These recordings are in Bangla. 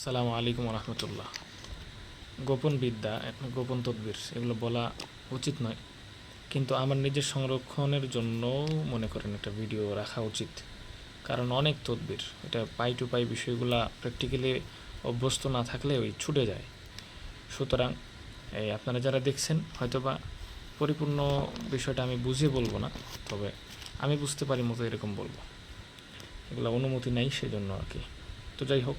আসসালামু আলাইকুম রহমতুল্লাহ। গোপন বিদ্যা, গোপন তদবির এগুলো বলা উচিত নয়, কিন্তু আমার নিজের সংরক্ষণের জন্য মনে করেন একটা ভিডিও রাখা উচিত। কারণ অনেক তদবির, এটা পাই টু পাই বিষয়গুলা প্র্যাকটিক্যালি অভ্যস্ত না থাকলে ওই ছুটে যায়। সুতরাং এই আপনারা যারা দেখছেন হয়তোবা পরিপূর্ণ বিষয়টা আমি বুঝিয়ে বলবো না, তবে আমি বুঝতে পারি মতো এরকম বলবো। এগুলো অনুমতি নেই, সেজন্য আর কি। তো যাই হোক,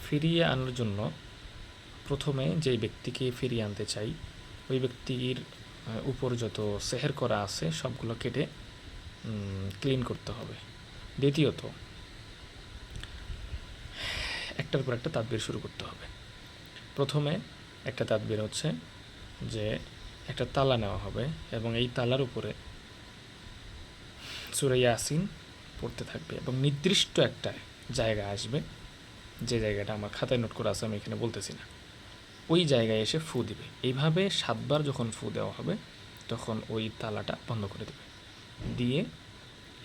ফিরিয়ে আনার জন্য প্রথমে যেই ব্যক্তিকে ফিরিয়ে আনতে চাই ওই ব্যক্তির উপর যত সেহের করা আছে সবগুলো কেটে ক্লিন করতে হবে। দ্বিতীয়ত, একটার পর একটা তাদবির শুরু করতে হবে। প্রথমে একটা তাদবির হচ্ছে যে একটা তালা নেওয়া হবে এবং এই তালার উপরে সূরা ইয়াসিন পড়তে থাকবে এবং নির্দিষ্ট একটা জায়গা আসবে, যে জায়গাটা আমার খাতায় নোট করা আছে, আমি এখানে বলতেছি না। ওই জায়গায় এসে ফু দিবে। এইভাবে 7 বার যখন ফু দেওয়া হবে তখন ওই তালাটা বন্ধ করে দেবে। দিয়ে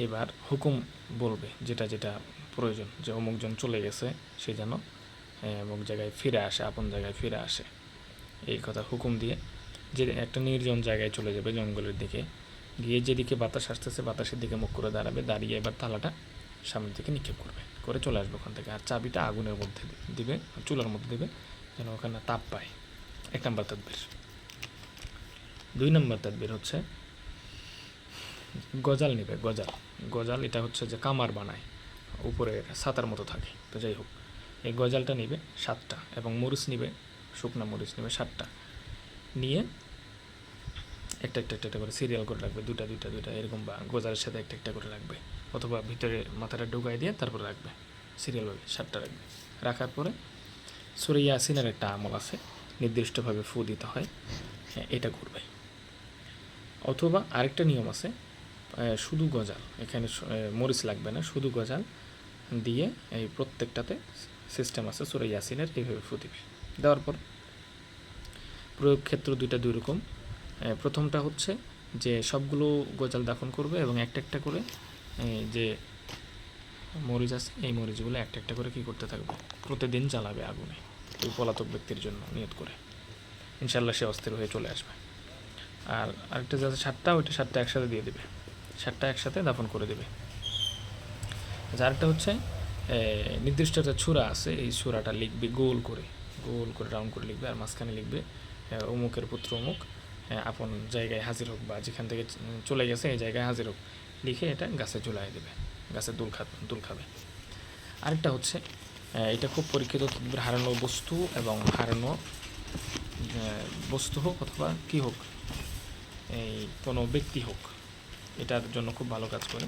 এবার হুকুম বলবে যেটা যেটা প্রয়োজন, যে অমুকজন চলে গেছে সে যেন অমুক জায়গায় ফিরে আসে, আপন জায়গায় ফিরে আসে, এই কথা হুকুম দিয়ে যে একটা নির্জন জায়গায় চলে যাবে, জঙ্গলের দিকে গিয়ে যেদিকে বাতাস আসতেছে বাতাসের দিকে মুখ করে দাঁড়াবে, দাঁড়িয়ে এবার তালাটা সামনের দিকে নিক্ষেপ করবে, করে চলে আসবে ওখান থেকে। আর চাবিটা আগুনের মধ্যে দিবে, চুলার মধ্যে দিবে, যেন ওখানে তাপ পায়। 1 নম্বর তাদবির। 2 নম্বর তাদবির হচ্ছে গজাল নিবে। গজাল গজাল এটা হচ্ছে যে কামার বানায়, উপরে ছাতার মতো থাকে। তো যাই হোক, এই গজালটা নিবে 7টা এবং মরিচ নিবে, শুকনা মরিচ নিবে 7টা। নিয়ে একটা একটা একটা করে সিরিয়াল করে রাখবে, দুটা দুইটা দুইটা এরকম, বা গজালের সাথে একটা একটা করে রাখবে, অথবা ভিতরে মাথাটা ঢুকাই দিয়ে তারপরে রাখবে, সিরিয়ালভাবে 7টা রাখবে। রাখার পরে সূরা ইয়াসিনের একটা আমল আছে, নির্দিষ্টভাবে ফু দিতে হয়, এটা করবে। অথবা আরেকটা নিয়ম আছে, শুধু গজাল, এখানে মরিচ লাগবে না, শুধু গজাল দিয়ে এই প্রত্যেকটাতে সিস্টেম আছে সূরা ইয়াসিনের, এইভাবে ফু দিবে। দেওয়ার পর প্রয়োগ ক্ষেত্র দুইটা দুই রকম। প্রথমটা হচ্ছে যে সবগুলো গজাল দাফন করবে এবং একটা একটা করে যে মরিচ আছে এই মরিচগুলো একটা একটা করে কী করতে থাকবে, প্রতিদিন জ্বালাবে আগুনে, ওই পলাতক ব্যক্তির জন্য নিয়ত করে। ইনশাল্লাহ সে অস্থির হয়ে চলে আসবে। আর আরেকটা যে আছে 7টা, ওইটা 7টা একসাথে দিয়ে দেবে, 7টা একসাথে দাফন করে দেবে। আরেকটা হচ্ছে নির্দিষ্ট একটা ছুরা আছে, এই ছুরাটা লিখবে গোল করে, গোল করে রাউন্ড করে লিখবে, আর মাঝখানে লিখবে অমুকের পুত্র অমুক আপন জায়গায় হাজির হোক, বা যেখান থেকে চলে গেছে এই জায়গায় হাজির হোক, লিখে এটা গাছে ঝুলাই দেবে, গাছে দুল খাবে। আরেকটা হচ্ছে এটা খুব পরীক্ষিত তদবির, হারানো বস্তু এবং হারানো বস্তু হোক অথবা কী হোক, এই কোনো ব্যক্তি হোক, এটার জন্য খুব ভালো কাজ করে।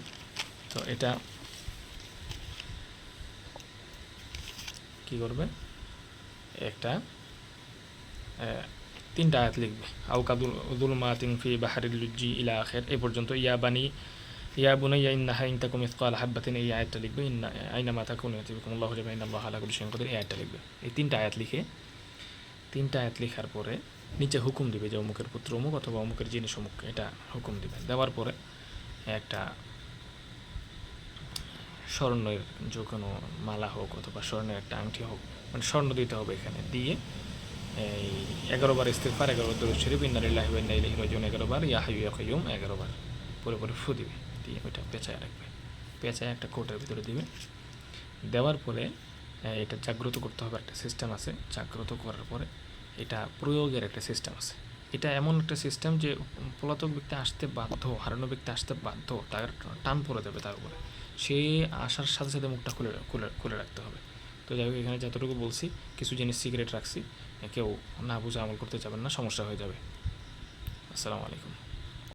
তো এটা কী করবে, একটা 3টা আয়াত লিখবে, আউকাদুল মাতিন ফি বাহারিল লুজ্জি ইলা আখির, এই পর্যন্ত। ইয়া বুনাইয়া ইন্নাহা ইন তাকুম মিসকাল হাববাতিন, এই আয়াতটা লিখবে। আইনামা তাকুনু ইয়াতি বিকুমুল্লাহু জামিআন ইন্নাল্লাহা আলা কুল্লি শাইইন কাদির, এই আয়াতটা লিখবে। এই 3টা আয়াত লিখে, 3টা আয়াত লেখার পরে নিচে হুকুম দিবে যে অমুকের পুত্র অমুক অথবা অমুকের জিনিস অমুক, এটা হুকুম দিবে। দেওয়ার পরে একটা স্বর্ণের যে কোনো মালা হোক অথবা স্বর্ণের একটা আংটি হোক, মানে স্বর্ণ দিতে হবে এখানে, দিয়ে এই 11 বার ইস্তিগফার, 11 বার দরুদ শরীফ, ইন্না লিল্লাহি ওয়া ইন্না ইলাইহি রাজিউন 11 বার, ইয়া হাইয়্যু ইয়া কাইয়্যুম 11 বার পরে পরে ফু দিবে। দিয়ে ওইটা পেঁচায় রাখবে, পেঁচায় একটা কোটের ভিতরে দিবে। দেওয়ার পরে এটা জাগ্রত করতে হবে, একটা সিস্টেম আছে, জাগ্রত করার পরে এটা প্রয়োগের একটা সিস্টেম আছে। এটা এমন একটা সিস্টেম যে পলাতক ব্যক্তি আসতে বাধ্য, হারানো ব্যক্তি আসতে বাধ্য, তার টান পড়ে যাবে তার উপরে, সে আসার সাথে সাথে মুখটা খুলে খুলে খুলে রাখতে হবে। তো যাই হোক, এখানে যতটুকু বলছি, কিছু জিনিস সিগারেট রাখছি, কেউ না বুঝে আমল করতে যাবেন না, সমস্যা হয়ে যাবে। আসসালামু আলাইকুম।